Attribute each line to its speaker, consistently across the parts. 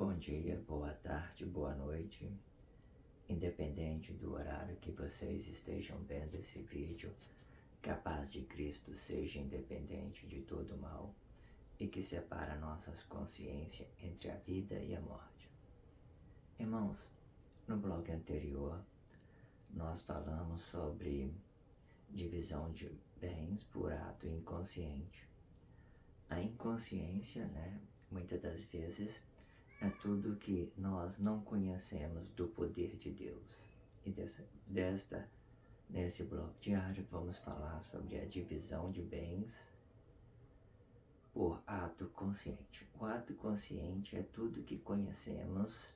Speaker 1: Bom dia, boa tarde, boa noite, independente do horário que vocês estejam vendo esse vídeo, que a paz de Cristo seja independente de todo mal e que separa nossas consciências entre a vida e a morte. Irmãos, no blog anterior nós falamos sobre divisão de bens por ato inconsciente. A inconsciência, muitas das vezes, é tudo que nós não conhecemos do poder de Deus. E nesse bloco diário vamos falar sobre a divisão de bens por ato consciente. O ato consciente é tudo que conhecemos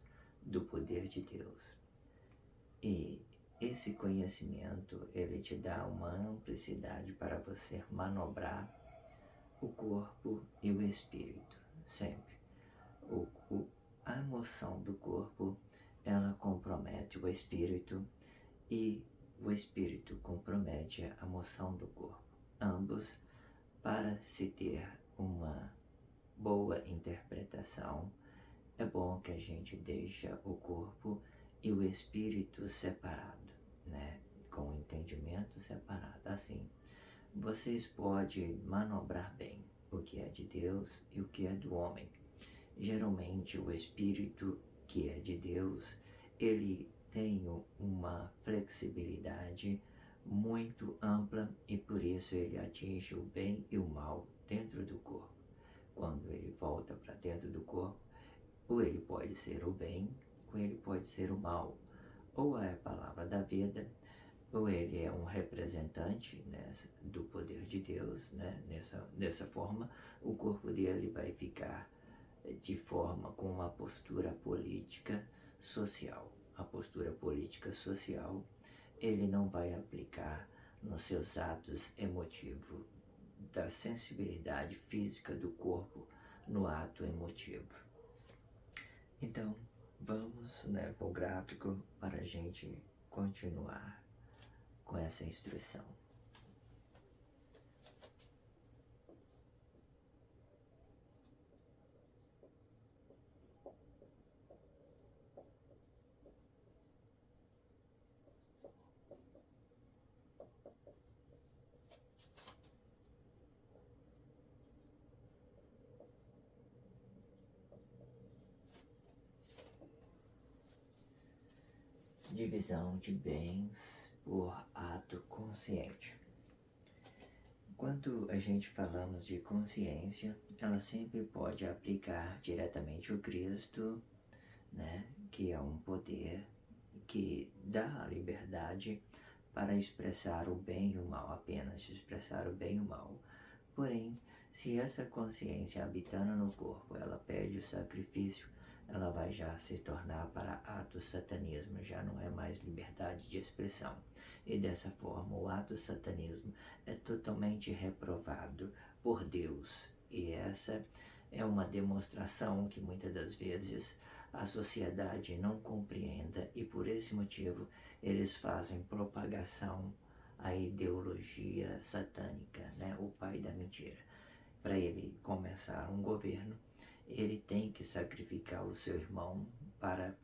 Speaker 1: do poder de Deus. E esse conhecimento, ele te dá uma amplicidade para você manobrar o corpo e o espírito, sempre. A emoção do corpo, ela compromete o espírito e o espírito compromete a emoção do corpo. Ambos, para se ter uma boa interpretação, é bom que a gente deixe o corpo e o espírito separado, com o entendimento separado. Assim, vocês podem manobrar bem o que é de Deus e o que é do homem. Geralmente o espírito que é de Deus, ele tem uma flexibilidade muito ampla e por isso ele atinge o bem e o mal dentro do corpo. Quando ele volta para dentro do corpo, ou ele pode ser o bem, ou ele pode ser o mal, ou é a palavra da vida, ou ele é um representante do poder de Deus, dessa forma, o corpo dele vai ficar de forma com uma postura política social. A postura política social, ele não vai aplicar nos seus atos emotivos, da sensibilidade física do corpo no ato emotivo. Então, vamos para o gráfico para a gente continuar com essa instrução. Divisão de bens por ato consciente. Quando a gente falamos de consciência, ela sempre pode aplicar diretamente o Cristo, que é um poder que dá a liberdade para expressar o bem e o mal, apenas expressar o bem e o mal. Porém, se essa consciência habitando no corpo, ela perde o sacrifício, ela vai já se tornar para ato satanismo, já não é mais liberdade de expressão. E dessa forma, o ato satanismo é totalmente reprovado por Deus. E essa é uma demonstração que muitas das vezes a sociedade não compreenda e por esse motivo eles fazem propagação à ideologia satânica, o pai da mentira. Para ele começar um governo, ele tem que sacrificar o seu irmão para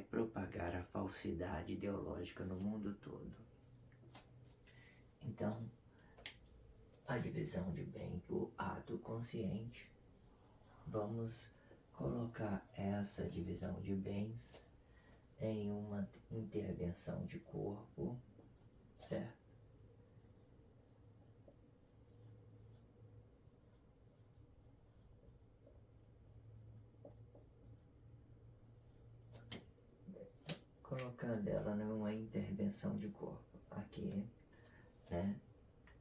Speaker 1: propagar a falsidade ideológica no mundo todo. Então, a divisão de bem por ato consciente, vamos colocar essa divisão de bens em uma intervenção de corpo, certo? Colocando ela numa intervenção de corpo. Aqui,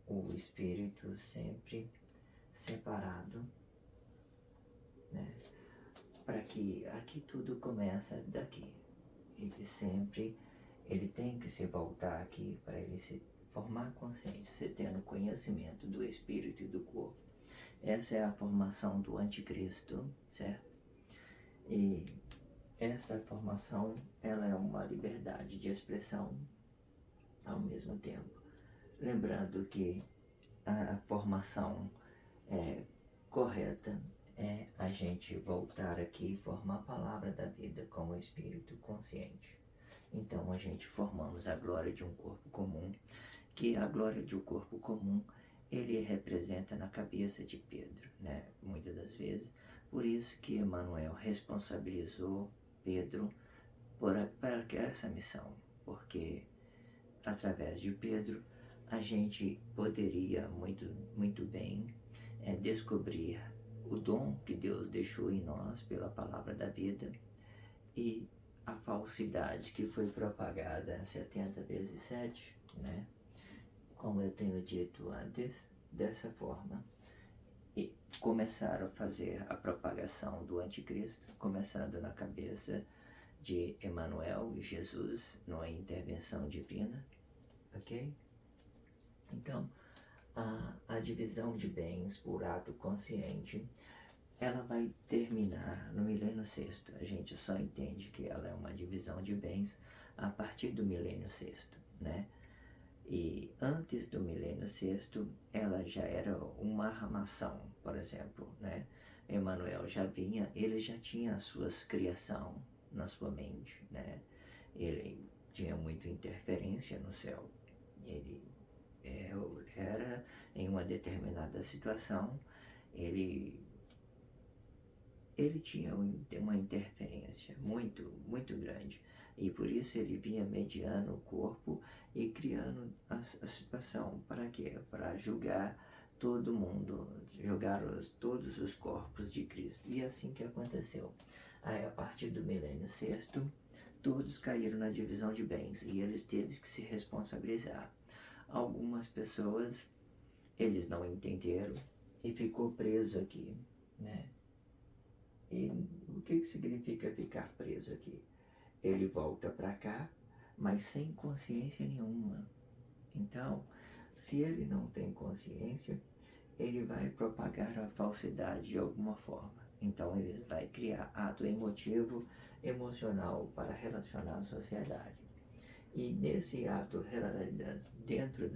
Speaker 1: o espírito sempre separado, para que aqui tudo começa daqui. Ele tem que se voltar aqui para ele se formar consciência, se tendo conhecimento do espírito e do corpo. Essa é a formação do anticristo, certo? E esta formação, ela é uma liberdade de expressão ao mesmo tempo. Lembrando que a formação correta é a gente voltar aqui e formar a palavra da vida com o espírito consciente. Então a gente formamos a glória de um corpo comum, que a glória de um corpo comum ele representa na cabeça de Pedro, né? Muitas das vezes. Por isso que Emmanuel responsabilizou Pedro para essa missão, porque através de Pedro a gente poderia muito bem descobrir o dom que Deus deixou em nós pela palavra da vida e a falsidade que foi propagada 70 vezes 7, né? Como eu tenho dito antes, dessa forma, e começaram a fazer a propagação do anticristo, começando na cabeça de Emmanuel e Jesus, numa intervenção divina, ok? Então, a divisão de bens por ato consciente, ela vai terminar no milênio sexto. A gente só entende que ela é uma divisão de bens a partir do milênio sexto, né? E antes do milênio sexto, ela já era uma armação, por exemplo, né? Emmanuel ele já tinha as suas criação na sua mente, né? Ele tinha muita interferência no céu. Ele era em uma determinada situação, ele tinha uma interferência muito grande. E por isso ele vinha mediando o corpo e criando a situação. Para quê? Para julgar todo mundo, julgar todos os corpos de Cristo. E é assim que aconteceu. Aí, a partir do milênio sexto, todos caíram na divisão de bens e eles teve que se responsabilizar. Algumas pessoas, eles não entenderam e ficou preso aqui, né? E o que significa ficar preso aqui? Ele volta para cá, mas sem consciência nenhuma. Então, se ele não tem consciência, ele vai propagar a falsidade de alguma forma. Então, ele vai criar ato emotivo, emocional para relacionar a sociedade. E nesse ato, dentro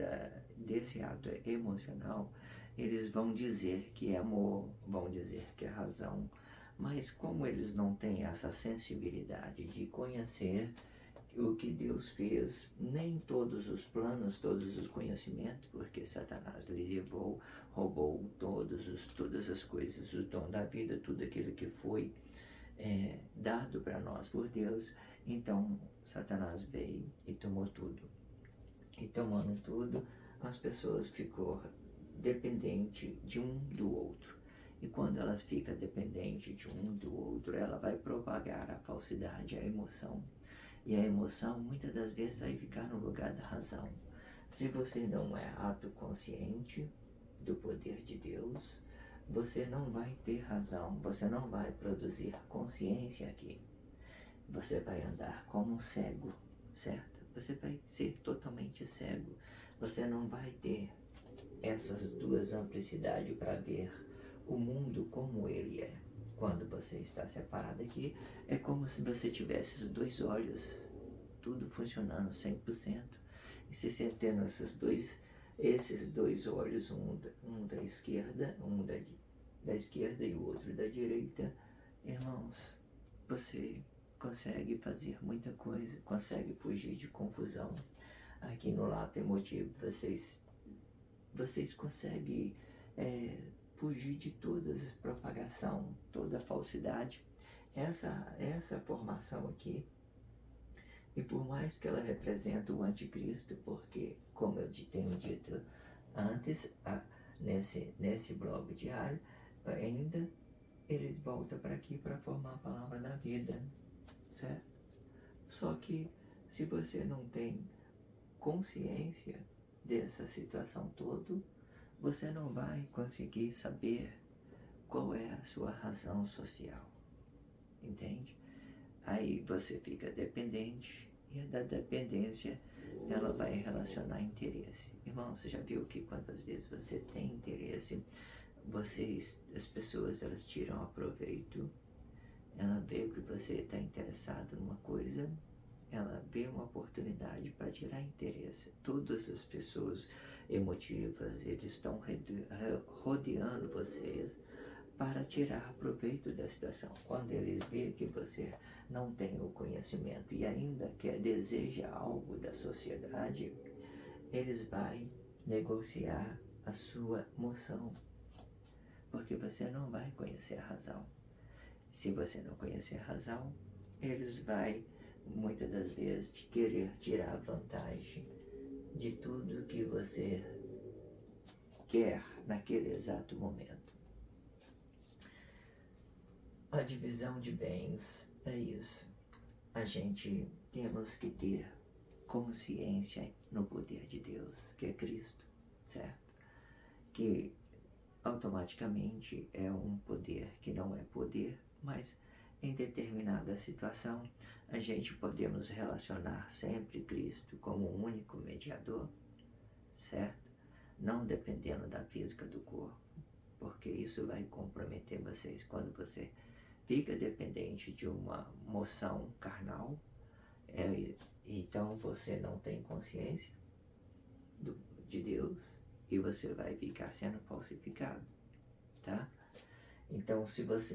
Speaker 1: desse ato emocional, eles vão dizer que é amor, vão dizer que é razão, mas como eles não têm essa sensibilidade de conhecer o que Deus fez, nem todos os planos, todos os conhecimentos, porque Satanás lhe levou, roubou todas as coisas, o dom da vida, tudo aquilo que foi dado para nós por Deus. Então Satanás veio e tomou tudo. E tomando tudo, as pessoas ficam dependentes de um do outro. E quando elas ficam dependentes de um do outro, ela vai propagar a falsidade, a emoção. E a emoção, muitas das vezes, vai ficar no lugar da razão. Se você não é ato consciente do poder de Deus, você não vai ter razão, você não vai produzir consciência aqui. Você vai andar como um cego, certo? Você vai ser totalmente cego. Você não vai ter essas duas amplicidades para ver o mundo como ele é. Quando você está separado aqui, é como se você tivesse os dois olhos, tudo funcionando 100%. E se você tendo esses dois olhos, um da esquerda, da esquerda e o outro da direita, irmãos, você consegue fazer muita coisa, consegue fugir de confusão. Aqui no lado emotivo, vocês conseguem fugir de toda a propagação, toda a falsidade. Essa formação aqui, e por mais que ela representa o anticristo, porque, como eu tenho dito antes, nesse blog diário, ainda ele volta para aqui para formar a palavra da vida, certo? Só que se você não tem consciência dessa situação toda, você não vai conseguir saber qual é a sua razão social, entende? Aí você fica dependente e da dependência ela vai relacionar interesse. Irmão, você já viu que quantas vezes você tem interesse, as pessoas, elas tiram aproveito, ela vê que você está interessado numa coisa, ela vê uma oportunidade para tirar interesse. Todas as pessoas emotivas, eles estão rodeando vocês para tirar proveito da situação. Quando eles veem que você não tem o conhecimento e ainda deseja algo da sociedade, eles vão negociar a sua moção, porque você não vai conhecer a razão. Se você não conhecer a razão, eles vão, muitas das vezes, querer tirar vantagem de tudo que você quer naquele exato momento. A divisão de bens é isso. A gente temos que ter consciência no poder de Deus, que é Cristo, certo? Que automaticamente é um poder que não é poder, mas em determinada situação a gente podemos relacionar sempre Cristo como o único mediador, certo? Não dependendo da física do corpo, porque isso vai comprometer vocês. Quando você fica dependente de uma moção carnal, então você não tem consciência de Deus e você vai ficar sendo falsificado, tá? Então,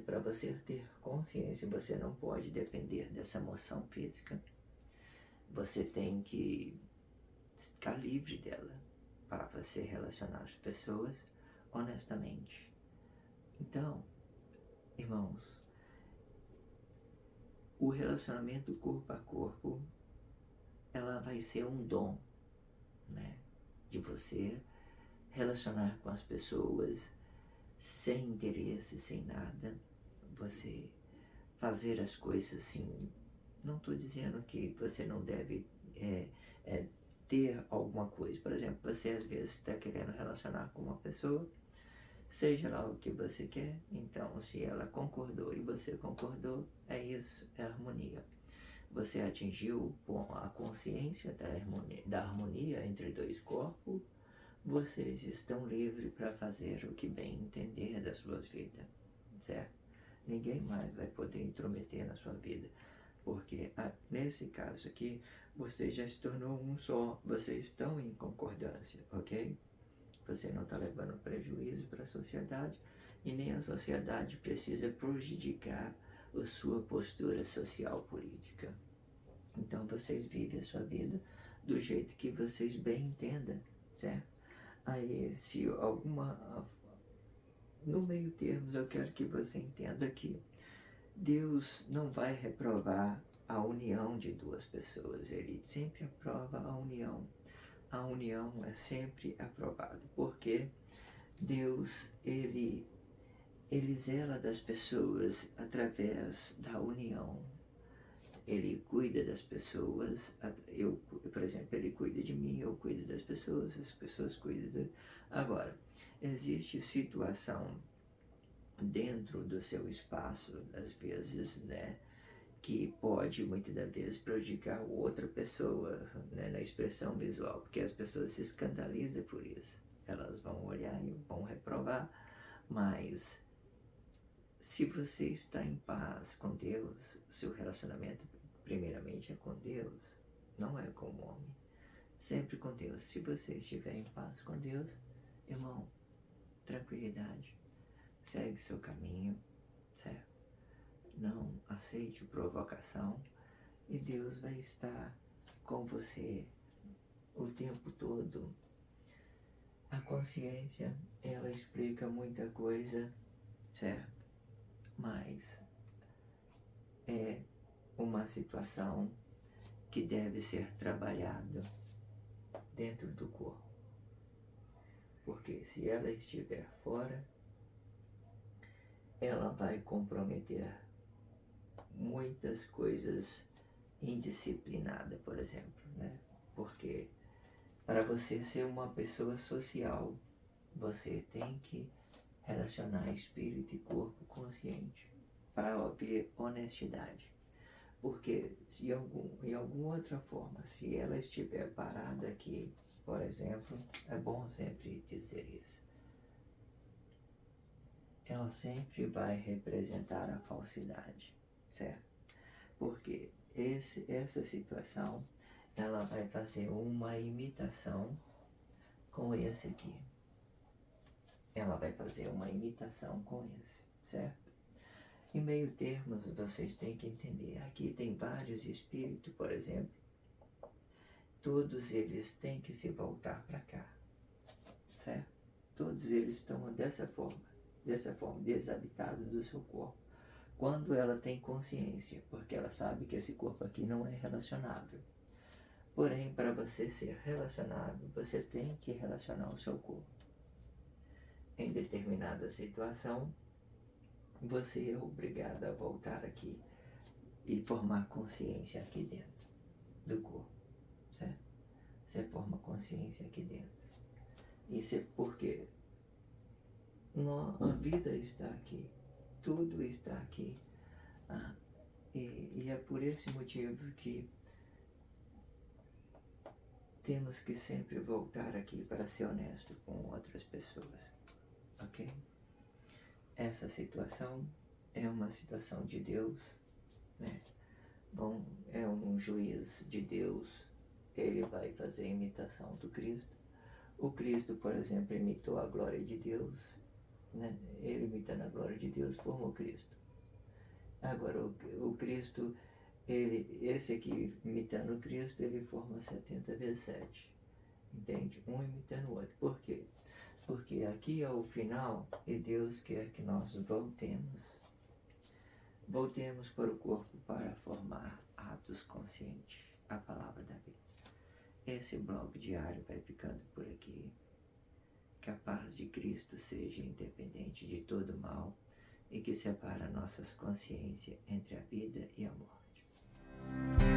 Speaker 1: para você ter consciência, você não pode depender dessa moção física. Você tem que ficar livre dela para você relacionar as pessoas honestamente. Então, irmãos, o relacionamento corpo a corpo, ela vai ser um dom, né? De você relacionar com as pessoas sem interesse, sem nada. Você fazer as coisas assim. Não estou dizendo que você não deve ter alguma coisa. Por exemplo, você às vezes está querendo relacionar com uma pessoa, seja lá o que você quer, então se ela concordou e você concordou, é isso, é harmonia. Você atingiu a consciência da harmonia entre dois corpos, vocês estão livres para fazer o que bem entender das suas vidas, certo? Ninguém mais vai poder intrometer na sua vida, porque nesse caso aqui, você já se tornou um só, vocês estão em concordância, ok? Você não está levando prejuízo para a sociedade e nem a sociedade precisa prejudicar a sua postura social política. Então vocês vivem a sua vida do jeito que vocês bem entendam, certo? Aí, se no meio termos, eu quero que você entenda que Deus não vai reprovar a união de duas pessoas, Ele sempre aprova a união. A união é sempre aprovada, porque Deus, Ele zela das pessoas através da união. Ele cuida das pessoas, por exemplo, Ele cuida de mim, eu cuido das pessoas, as pessoas cuidam de... Agora, existe situação dentro do seu espaço, às vezes, né, que pode, muitas das vezes, prejudicar outra pessoa, né, na expressão visual, porque as pessoas se escandalizam por isso. Elas vão olhar e vão reprovar, mas se você está em paz com Deus, seu relacionamento primeiramente é com Deus, não é com o homem, sempre com Deus. Se você estiver em paz com Deus, irmão, tranquilidade, segue seu caminho, certo? Não aceite provocação e Deus vai estar com você o tempo todo. A consciência, ela explica muita coisa, certo? Mas é uma situação que deve ser trabalhada dentro do corpo. Porque se ela estiver fora, ela vai comprometer muitas coisas indisciplinadas, por exemplo, né? Porque para você ser uma pessoa social, você tem que relacionar espírito e corpo consciente para haver honestidade. Porque se em alguma outra forma, se ela estiver parada aqui, por exemplo, é bom sempre dizer isso, ela sempre vai representar a falsidade, certo? Porque essa situação, ela vai fazer uma imitação com esse aqui. Ela vai fazer uma imitação com esse. certo? Em meio termos, vocês têm que entender, aqui tem vários espíritos, por exemplo, todos eles têm que se voltar para cá, certo? Todos eles estão dessa forma, desabitados do seu corpo. Quando ela tem consciência, porque ela sabe que esse corpo aqui não é relacionável. Porém, para você ser relacionável, você tem que relacionar o seu corpo. Em determinada situação, você é obrigado a voltar aqui e formar consciência aqui dentro do corpo, certo? Você forma consciência aqui dentro. Isso é porque a vida está aqui, tudo está aqui. E é por esse motivo que temos que sempre voltar aqui para ser honesto com outras pessoas, ok? Essa situação é uma situação de Deus, né? Bom, é um juiz de Deus, ele vai fazer a imitação do Cristo. O Cristo, por exemplo, imitou a glória de Deus, né? Ele imitando a glória de Deus formou Cristo. Agora, o Cristo, esse aqui imitando o Cristo, ele forma 70 vezes 7, entende? Um imitando o outro. Por quê? Porque aqui é o final e Deus quer que nós voltemos para o corpo para formar atos conscientes, a palavra da vida. Esse blog diário vai ficando por aqui. Que a paz de Cristo seja independente de todo mal e que separa nossas consciências entre a vida e a morte.